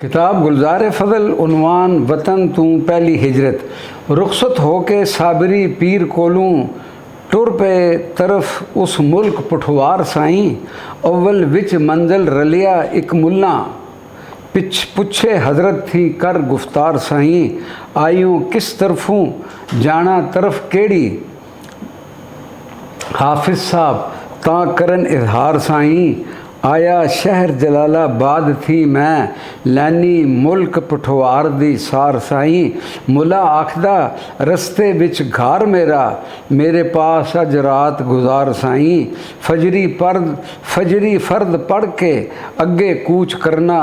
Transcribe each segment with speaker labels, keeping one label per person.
Speaker 1: किताब गुलजार फजल उनवान वतन तू पहली हिजरत रुखसत होके साबरी पीर कोलूं टुर पे तरफ उस मुल्क पुठवार साईं अव्वल विच मंजिल रलिया एक मुल्ला पुछे हजरत थी कर गुफ्तार साईं आयूं किस तरफों जाना तरफ केड़ी हाफिज साहब ता करन इजहार साईं आया शहर जलालाबाद थी मैं लैनी मुल्क पठवार दी सार साईं मुला आखदा रस्ते विच घर मेरा मेरे पास अज रात गुजार साईं फजरी फर्द पढ़ के अगे कूच करना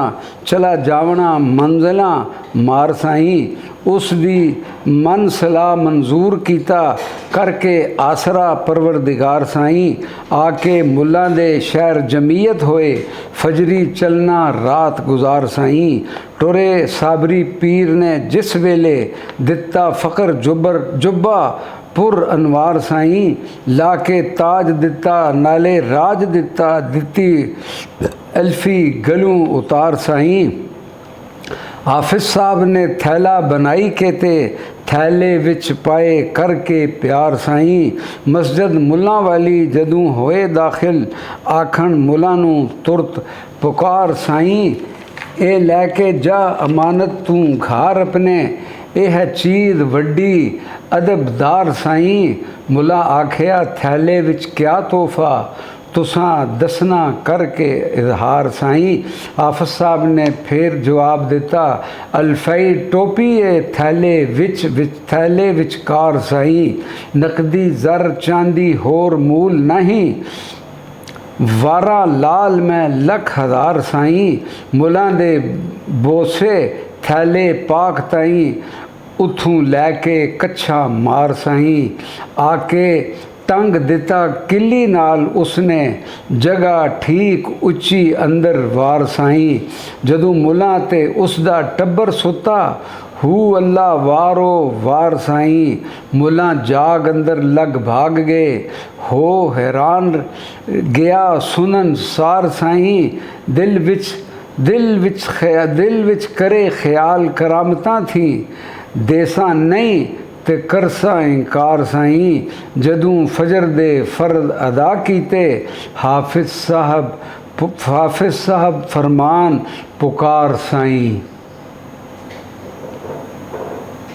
Speaker 1: चला जावना मंजिला मार साईं उस दी मन सलाह मंजूर कीता करके आसरा परवरदिगार साईं आके मुल्लां दे शहर जमीयत होए फजरी चलना रात गुजार साईं टुरे साबरी पीर ने जिस वेले दिता फ़कर जुब्बा पुर अनवार साईं लाके ताज दिता नाले राज दिता दिती अल्फी गलूं उतार साईं हाफिज साहब ने थैला बनाई के ते थैले विच पाए करके प्यार साईं मस्जिद मुल्ला वाली जदूं होए दाखिल आखन मुल्ला नू तुरत पुकार साईं ए लैके जा अमानत तू घर अपने ए है चीज़ वड्डी अदबदार साईं मुल्ला आखिया थैले विच क्या तोहफा तुसां दसना करके इजहार साईं हाफिज साहब ने फिर जवाब दिता अल्फई टोपी थैले थैले विचकार साईं नकदी जर चांदी होर मूल नहीं वारा लाल में लख हज़ार साईं मुल्लां दे बोसे थैले पाक ताईं उथों लैके कच्छा मार साईं आके टंग दिता किली नाल उसने जगह ठीक उच्ची अंदर वार साईं जदों मुल्ला ते उसदा टब्बर सुता हू अल्लाह वारो वार साईं मुल्ला जाग अंदर लग भाग गए हो हैरान गया सुनन सार साईं दिल विच करे ख्याल करामतां थी देसा नहीं ते करसा इनकार साईं जदूं फजर दे फर्द अदा कीते हाफिज साहब फरमान पुकार साईं।